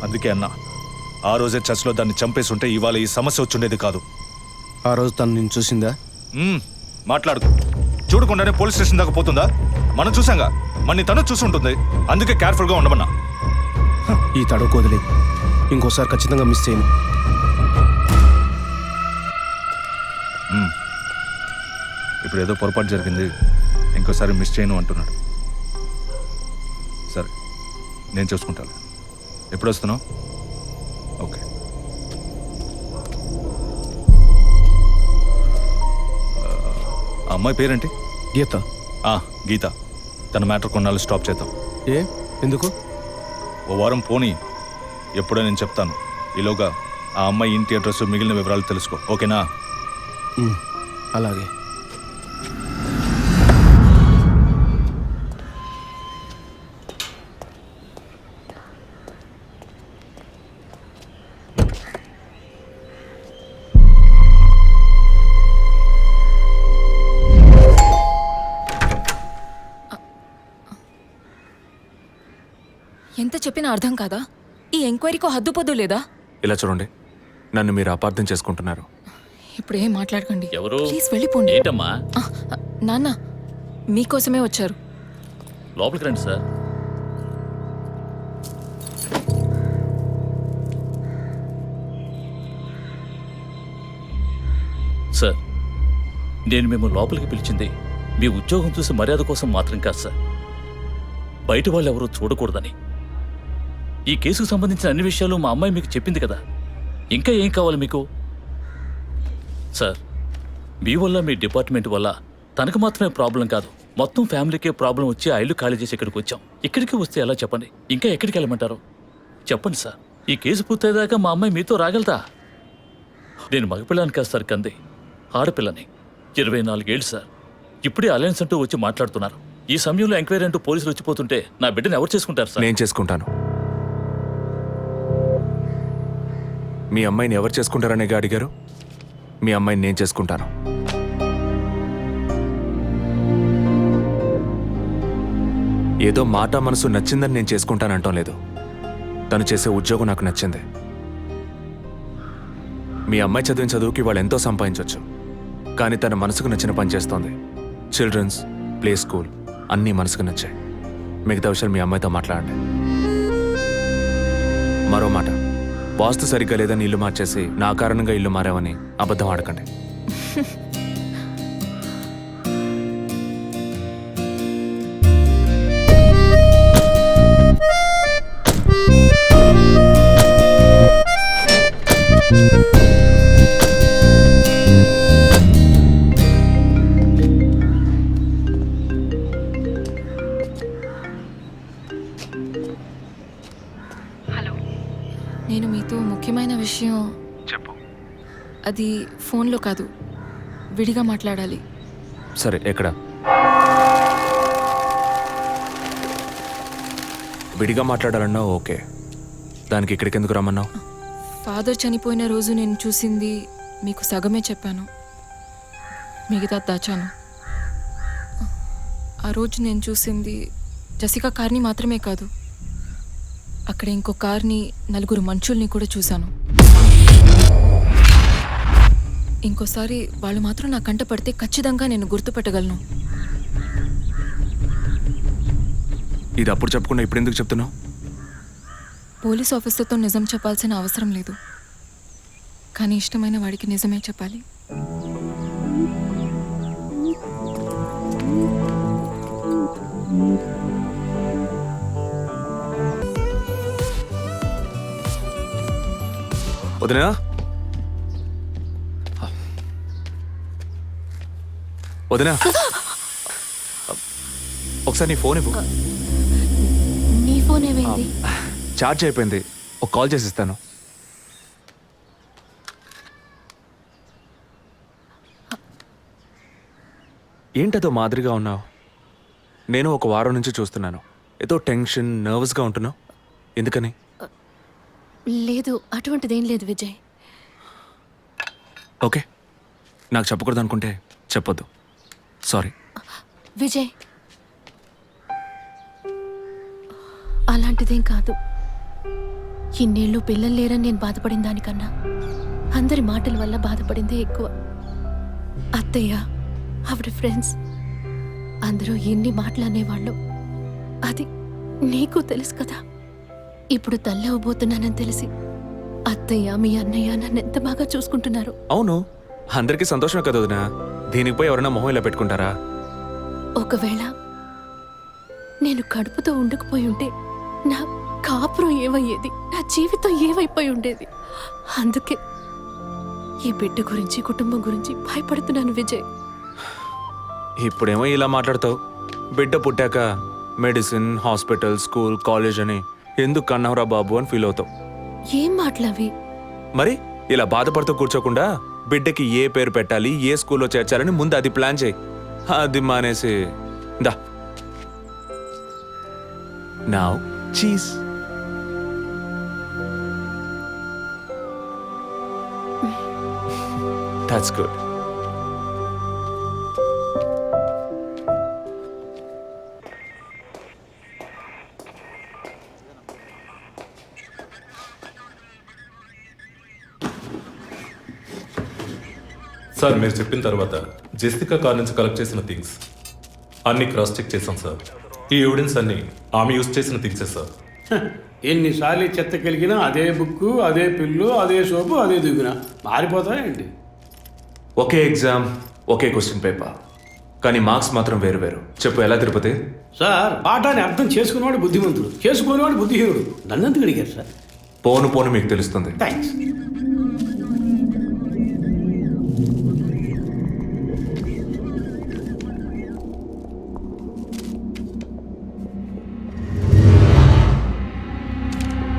అందుకే అన్నా, ఆ రోజే చర్చ్లో దాన్ని చంపేసి ఉంటే ఇవాళ ఈ సమస్య వచ్చుండేది కాదు. ఆ రోజు తను నేను చూసిందా? మాట్లాడుకు. చూడకుండానే పోలీస్ స్టేషన్ దాకా పోతుందా? మనం చూసాంగా, మన తను చూసుంటుంది. అందుకే కేర్ఫుల్గా ఉండమన్నా. ఈ తడవకు వదిలే, ఇంకోసారి ఖచ్చితంగా మిస్ చేయను. ఇప్పుడు ఏదో పొరపాటు జరిగింది, ఇంకోసారి మిస్ చేయను అంటున్నాడు. సరే, నేను చూసుకుంటాను. ఎప్పుడు వస్తున్నావు? ఓకే. ఆ అమ్మాయి పేరేంటి? గీత. గీత. తన మ్యాటర్ కొన్నాళ్ళు స్టాప్ చేద్దాం. ఎందుకు? ఓ వారం పోనీ, ఎప్పుడో నేను చెప్తాను. ఈలోగా ఆ అమ్మాయి ఇంటి అడ్రస్, మిగిలిన వివరాలు తెలుసుకో. ఓకేనా? అలాగే. ఎంత చెప్పినా అర్థం కాదా? ఈ ఎంక్వైరీకో హద్దు పొద్దు లేదా? ఇలా చూడండి, నన్ను మీరు అపార్థం చేసుకుంటున్నారు. ఇప్పుడు ఏం మాట్లాడకండి. ఎవరు? ప్లీజ్ వెళ్ళిపోండి. ఏంటమ్మా? నాన్న మీకోసమే వచ్చారు. లోపలికి రండి సార్. సార్, నేను మిమ్మల్ని లోపలికి పిలిచింది మీ ఉద్యోగం చూసి మర్యాద కోసం మాత్రం కాదు సార్. బయట వాళ్ళు ఎవరూ చూడకూడదని. ఈ కేసుకు సంబంధించిన అన్ని విషయాలు మా అమ్మాయి మీకు చెప్పింది కదా. ఇంకా ఏం కావాలి మీకు? సార్, మీ వల్ల, మీ డిపార్ట్మెంట్ వల్ల తనకు మాత్రమే ప్రాబ్లం కాదు, మొత్తం ఫ్యామిలీకే ప్రాబ్లం వచ్చి ఆ ఇల్లు ఖాళీ చేసి ఇక్కడికి వచ్చాం. ఇక్కడికి వస్తే ఎలా చెప్పండి? ఇంకా ఎక్కడికి వెళ్ళమంటారు? చెప్పండి సార్. ఈ కేసు పూర్తయ్యేదాకా మా అమ్మాయి మీతో రాగలతా? నేను మగపిల్లని కాదు సార్, కంది ఆడపిల్లని. 24 ఏళ్ళు సార్. ఇప్పుడే అలయన్స్ అంటూ వచ్చి మాట్లాడుతున్నారు. ఈ సమయంలో ఎంక్వైరీ అంటూ పోలీసులు వచ్చిపోతుంటే నా బిడ్డను ఎవరు చేసుకుంటారు సార్? నేను చేసుకుంటాను. మీ అమ్మాయిని ఎవరు చేసుకుంటారనేగా అడిగారు. మీ అమ్మాయిని నేను చేసుకుంటాను. ఏదో మాట మనసు నచ్చిందని నేను చేసుకుంటానంటాం లేదు. తను చేసే ఉద్యోగం నాకు నచ్చింది. మీ అమ్మాయి చదివిన చదువుకి వాళ్ళు ఎంతో సంపాదించవచ్చు, కానీ తన మనసుకు నచ్చిన పని చేస్తోంది. చిల్డ్రన్స్ ప్లే స్కూల్ అన్నీ మనసుకు నచ్చాయి. మిగతా విషయాలు మీ అమ్మాయితో మాట్లాడండి. మరో మాట, వాస్తు సరిగ్గా లేదని ఇల్లు మార్చేసి నా కారణంగా ఇల్లు మారావని అబద్ధం ఆడకండి. నేను మీతో ముఖ్యమైన విషయం చెప్పు. అది ఫోన్లో కాదు, విడిగా మాట్లాడాలి. సరే, ఎక్కడ? విడిగా మాట్లాడాలన్నా ఓకే, దానికి ఇక్కడికి ఎందుకు రమ్మన్నావు? ఫాదర్ చనిపోయిన రోజు నేను చూసింది మీకు సగమే చెప్పాను, మిగతా దాచాను. ఆ రోజు నేను చూసింది జసికా కార్ని మాత్రమే కాదు, అక్కడ ఇంకో కార్ని, 4 మనుషుల్ని కూడా చూశాను. ఇంకోసారి వాళ్ళు మాత్రం నా కంట పడితే ఖచ్చితంగా నేను గుర్తుపట్టగలను. ఇది అప్పుడు చెప్పకుండా ఇప్పుడు ఎందుకు చెప్తున్నావు? పోలీస్ ఆఫీసర్తో నిజం చెప్పాల్సిన అవసరం లేదు, కానీ ఇష్టమైన వాడికి నిజమే చెప్పాలి. వదినా, వదినా, ఒకసారి నీ ఫోన్ ఇవ్వు. నీ ఫోన్ ఏమైంది? ఛార్జ్ అయిపోయింది, ఒక కాల్ చేసి ఇస్తాను. ఏంటదో మాదిరిగా ఉన్నావు? నేను ఒక వారం నుంచి చూస్తున్నాను, ఏదో టెన్షన్, నర్వస్గా ఉంటున్నావు. ఎందుకని? లేదు, అటువంటిదేం లేదు విజయ్. ఓకే, నాకు చెప్పకూడదు అనుకుంటే చెప్పొద్దు. సారీ. విజయ్, అలాంటిదేం కాదు. ఇన్నేళ్ళు పిల్లలు లేరని నేను బాధపడిన దానికన్నా అందరి మాటల వల్ల బాధపడిందే ఎక్కువ. అత్తయ్య, ఆవిడ ఫ్రెండ్స్ అందరూ ఎన్ని మాటలు అనేవాళ్ళు. అది నీకు తెలుసు కదా. ఇప్పుడు తల్లవబోతున్నానని తెలిసి అత్తయ్య, మీ అన్నయ్య నన్ను ఎంత బాగా చూసుకుంటున్నారు. అవును, అందరికీ సంతోషమే కదా వదినా. దీనికి పోయి ఎవరైనా మొహం ఇలా పెట్టుకుంటారా? ఒకవేళ నేను కడుపుతో ఉండకపోయి ఉంటే నా కాపురం ఏమయ్యేది, నా జీవితం ఏమైపోయి ఉండేది. అందుకే ఈ బిడ్డ గురించి, కుటుంబం గురించి భయపడుతున్నాను విజయ్. ఇప్పుడేమో ఇలా మాట్లాడతావు. బిడ్డ పుట్టాక మెడిసిన్, హాస్పిటల్, స్కూల్, కాలేజ్ అని ఎందుకు కన్నావురా బాబు అని ఫీల్ అవుతావు. ఏం మాటలవి? మరి ఇలా బాధపడుతూ కూర్చోకుండా బిడ్డకి ఏ పేరు పెట్టాలి, ఏ స్కూల్లో చేర్చాలని ముందు అది ప్లాన్ చేయి. అది మానేసి దా నౌ చీజ్. That's good. సార్, మీరు చెప్పిన తర్వాత జెసికా కార్ నుంచి కలెక్ట్ చేసిన థింగ్స్ అన్ని క్రాస్ చెక్ చేశాం సార్. ఈ ఎవిడెన్స్ అన్ని ఆమె యూజ్ చేసిన థింగ్సే సార్. ఎన్నిసార్లు చెత్త కలిగినా అదే బుక్కు, అదే పిల్లు, అదే సోపు, అదే దిగున మారిపోతాయండి. ఒకే ఎగ్జామ్, ఒకే క్వశ్చన్ పేపర్, కానీ మార్క్స్ మాత్రం వేరు వేరు. చెప్పు ఎలా తిరుపతి? సార్, పాఠాన్ని అర్థం చేసుకునేవాడు బుద్ధిమంతుడు, చేసుకునేవాడు బుద్ధిహీనుడు. నన్నెందుకు అడిగారు సార్? పోను పోను మీకు తెలుస్తుంది. థ్యాంక్స్.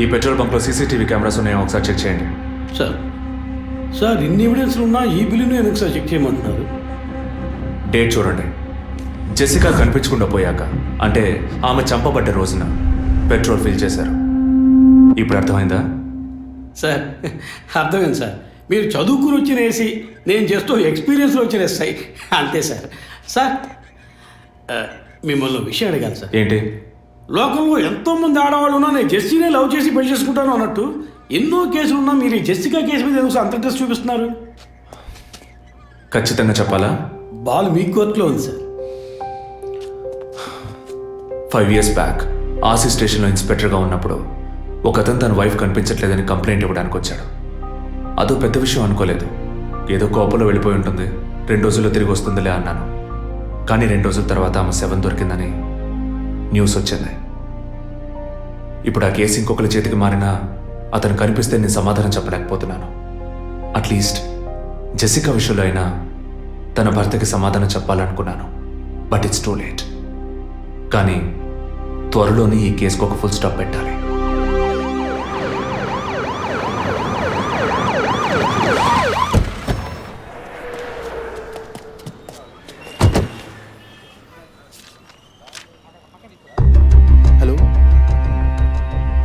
ఈ పెట్రోల్ బంక్లో సీసీటీవీ కెమెరాస్ ఉన్నాయో ఒకసారి చెక్ చేయండి. సార్, సార్ ఇన్ని ఎవిడెన్స్లు ఉన్నా ఈ బిల్లును ఎందుకు సార్ చెక్ చేయమంటున్నారు? డేట్ చూడండి. జెసికా కనిపించకుండా పోయాక, అంటే ఆమె చంపబడ్డ రోజున పెట్రోల్ ఫిల్ చేశారు. ఇప్పుడు అర్థమైందా? సార్, అర్థమైంది సార్. మీరు చదువుకుని వచ్చిన ఏసీ, నేను జస్ట్ ఎక్స్పీరియన్స్లో వచ్చిన ఎస్ఐ, అంతే సార్. సార్, మిమ్మల్ని విషయం అడిగాను సార్. ఏంటి? లోకంలో ఎంతోమంది ఆడవాళ్ళు ఉన్నా నేను జెస్సీనే లవ్ చేసి పెళ్లి చేసుకుంటాను అన్నట్టు ఎన్నో కేసులు ఉన్నా మీరు ఈ జెస్సికా కేసు మీద ఎందుకు అంత ఇంట్రెస్ట్ చూపిస్తున్నారు? ఖచ్చితంగా చెప్పాలా? బాల్ మీ కోర్టులో ఉంది సార్. 5 years బ్యాక్ ఆర్సీ స్టేషన్లో ఇన్స్పెక్టర్గా ఉన్నప్పుడు ఒకతను తన వైఫ్ కనిపించట్లేదని కంప్లైంట్ ఇవ్వడానికి వచ్చాడు. అదో పెద్ద విషయం అనుకోలేదు. ఏదో కోపంలో వెళ్ళిపోయి ఉంటుంది, 2 రోజుల్లో తిరిగి వస్తుందిలే అన్నాను. కానీ 2 రోజుల తర్వాత ఆమె శవం దొరికిందని న్యూస్ వచ్చింది. ఇప్పుడు ఆ కేసు ఇంకొకరి చేతికి మారినా అతను కనిపిస్తే నేను సమాధానం చెప్పలేకపోతున్నాను. అట్లీస్ట్ జెసికా విషయంలో అయినా తన భర్తకి సమాధానం చెప్పాలనుకున్నాను. But it's too late. కానీ త్వరలోనే ఈ కేసుకు ఒక ఫుల్ స్టాప్ పెట్టాలి. Hello?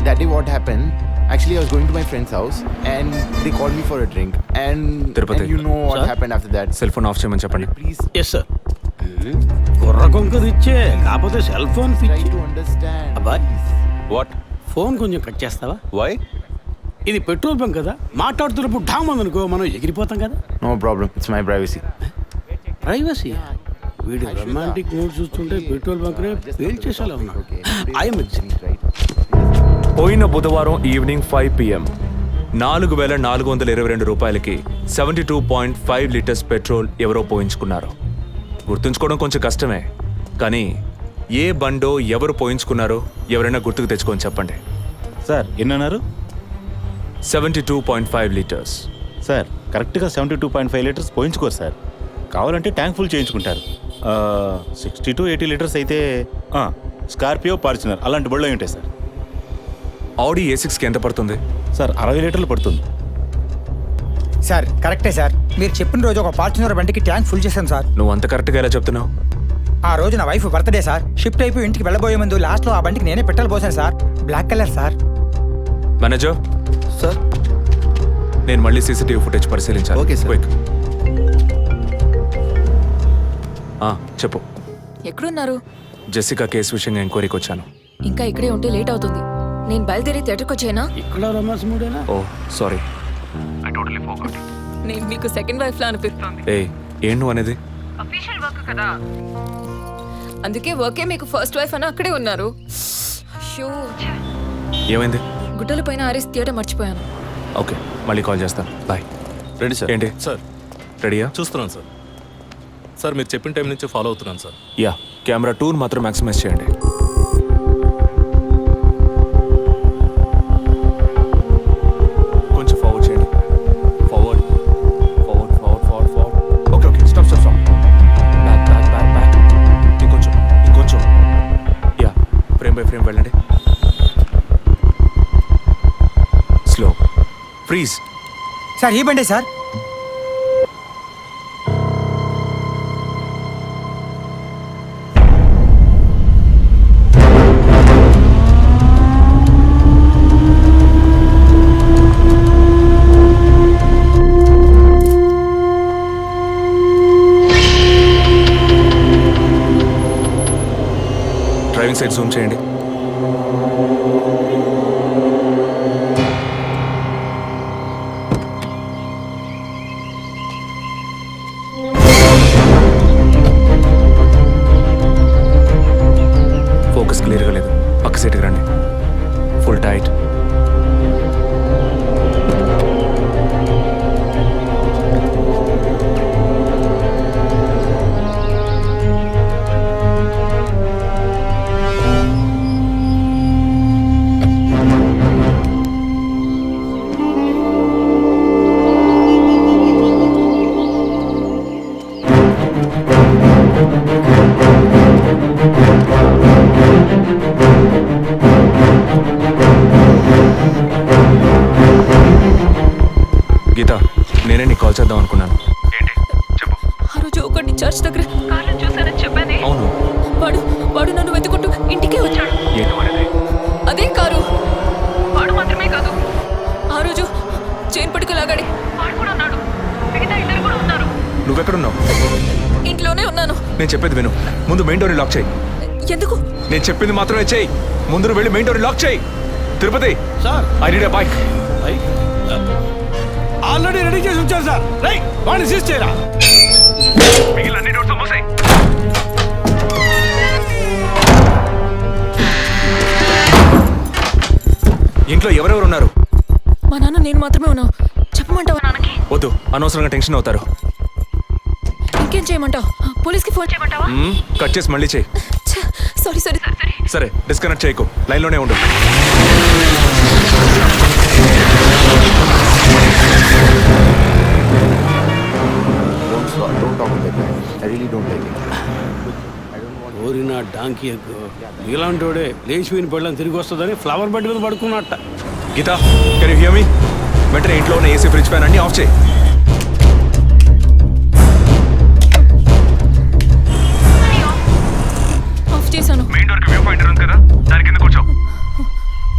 Daddy, what happened? Actually, I was going to my friend's house and they called me for a drink. And you know what Sir? happened after that. Cell phone off చేయమని చెప్పండి. Please yes sir. కుర్ర కొంకది ఇచ్చే, కాకపోతే cell phone try పిచ్చి. to understand. అబ్బాయ్, what? Phone కొంచెం cut చేస్తావా? వై? ఇది పెట్రోల్ బంక్ కదా, మాట్లాడుతున్నప్పుడు ఢామ్ అనుకో మనం ఎగిరిపోతాం కదా. No problem. It's my privacy. Privacy. వీడు రొమాంటిక్ మూడ్ చూస్తుంటే పెట్రోల్ బంక్ నే ఫెయిల్ చేసేలా ఉన్నాడు. I'm Right? పోయిన బుధవారం ఈవినింగ్ 5 PM 4,422 రూపాయలకి 72.5 లీటర్స్ పెట్రోల్ ఎవరో పోయించుకున్నారు. గుర్తుంచుకోవడం కొంచెం కష్టమే, కానీ ఏ బండో ఎవరు పోయించుకున్నారో ఎవరైనా గుర్తుకు తెచ్చుకొని చెప్పండి. సార్ ఎన్నన్నారు? 72.5 లీటర్స్. సార్ కరెక్ట్గా 72.5 లీటర్స్ పోయించుకోరు సార్. కావాలంటే ట్యాంక్ ఫుల్ చేయించుకుంటారు. 60 to 80 లీటర్స్ అయితే స్కార్పియో, ఫార్చునర్ అలాంటి బళ్ళు ఉంటాయి సార్. ఆడి A6కి ఎంత పడుతుంది? సార్ 60 లీటర్లు పడుతుంది. సార్ కరెక్టే సార్. మీరు చెప్పిన రోజు ఒక ఫార్చునర్ బండికి ట్యాంక్ ఫుల్ చేశాను సార్. నువ్వు అంత కరెక్ట్గా ఎలా చెప్తున్నావు? ఆ రోజు నా వైఫ్ బర్త్డే సార్. షిఫ్ట్ అయిపోయి ఇంటికి వెళ్ళబోయే ముందు లాస్ట్లో ఆ బండికి నేనే పెట్రోల్ పోసాను sir. Black colour sir. Manager Sir? నేను మళ్ళీ సీసీటీవీ ఫుటేజ్ పరిశీలించాలి. Okay, sir. Quick. చెప్పు. ఎక్కడున్నారు? జెసికా కేసు విషయంగా ఎంక్వైరీకి వచ్చాను. ఇంకా ఇక్కడే ఉంటే లేట్ అవుతుంది. నేను బయలుదేరి థియేటర్కి వచ్చేనా? ఇక్కడ రొమాన్స్ మూడేనా? ఓ సారీ. నేను మీకు సెకండ్ వైఫ్ లా అనిపిస్తుంది. ఏం నువ్వు అనేది? అఫీషియల్ వర్క్ కదా, అందుకే వర్కే మీకు ఫస్ట్ వైఫ్ అని అక్కడే ఉన్నారు. అయ్యో, ఏమైంది? గుడ్డల పైన ఆరేసి థియేటర్ మర్చిపోయాను. ఓకే, మళ్ళీ కాల్ చేస్తాను. బాయ్. Ready sir. ఏంటి సార్ రెడీయా? చూస్తున్నాను సార్. సార్ మీరు చెప్పిన టైం నుంచి ఫాలో అవుతున్నాను సార్. యా, కెమెరా 2 మాత్రం మ్యాక్సిమైజ్ చేయండి. కొంచెం ఫార్వర్డ్ చేయండి. Forward forward forward forward forward. Okay okay, stop stop stop. Back back back back. ఇంకొంచెం ఇంకొంచెం. యా, ఫ్రేమ్ బై ఫ్రేమ్ వెళ్ళండి. స్లో. ఫ్రీజ్. సార్ ఈ బండి సార్. డ్రైవింగ్ సైడ్ జూమ్ చేయండి. ఫోకస్ క్లియర్గా లేదు. పక్క సీట్కి రండి. Full tight. గీత, నేనే నీకు కాల్ చేద్దాం అనుకున్నాను. ఏంటి చెప్పు. ఆ రోజు ఒకటి చర్చ్ దగ్గర కార్లో చూసానని చెప్పానే. అవును. వాడు నన్ను వెతుకుంటూ ఇంటికే వచ్చాడు. ఏంటి అనేది? అదే కారు. వాడు మాత్రమే కాదు, ఆ రోజు చైన్ పట్టుకు లాగాడి వాడు కూడా ఉన్నాడు. మిగతా ఇద్దరు కూడా ఉన్నారు. నువ్వెక్కడున్నావు? ఇంట్లోనే ఉన్నాను. నేను చెప్పేది విను. ముందు మెయిన్ డోర్ లాక్ చేయి. ఎందుకు? నేను చెప్పింది మాత్రమే చేయి. ముందు నువ్వు వెళ్ళి మెయిన్ డోర్ లాక్ చేయి. Tirupati sir, I need a bike. Already ready చేసి ఉంచారు సార్. రైట్, వాడిని సీజ్ చేయరా. మిగిలిన అన్ని డోర్స్ మూసేయ్. ఇంట్లో ఎవరెవరు ఉన్నారు? మా నాన్న నేను మాత్రమే ఉన్నావు. చెప్పమంటావా నాన్నకి? వద్దు, అనవసరంగా టెన్షన్ అవుతారు. ఇంకేం చేయమంటావు? పోలీస్కి ఫోన్ చేయమంటావా? కట్ చేసి మళ్ళీ చేయి. Sorry sorry sorry. సరే, డిస్కనెక్ట్ చేయకు. లైన్లోనే ఉండు. Don't talk like that. I really don't like it. ఓరిన డాంకీ ఎక్కువ ఇలాంటోడే లేచిపోయిన పళ్ళని తిరిగి వస్తుందని ఫ్లవర్ బెడ్ మీద పడుకున్నట్ట. Geetha, can you hear me? వెంటనే ఇంట్లో ఉన్న ఏసీ, ఫ్రిడ్జ్, ఫ్యాన్ అన్ని ఆఫ్ చేయి. ఆఫ్ చేశాను. మెయిన్ డోర్ కి వ్యూ పాయింటర్ ఉంది కదా, దాని కింద కూర్చో.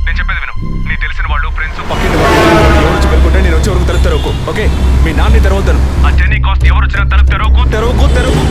నేను చెప్పేది విను. నీ తెలిసిన వాళ్ళు, ఫ్రెండ్స్, పక్కింటి వాళ్ళు ఎవరు వచ్చి పెట్టుకుంటే నేను వచ్చే వరకు తలుపు తెరవకు. ఓకే? మీ నాన్ని తెరవద్దను. ఆ జర్నీ కాస్ట్ ఎవరు వచ్చినా తలుపు తెరవకు తెరవకు తెరవకు.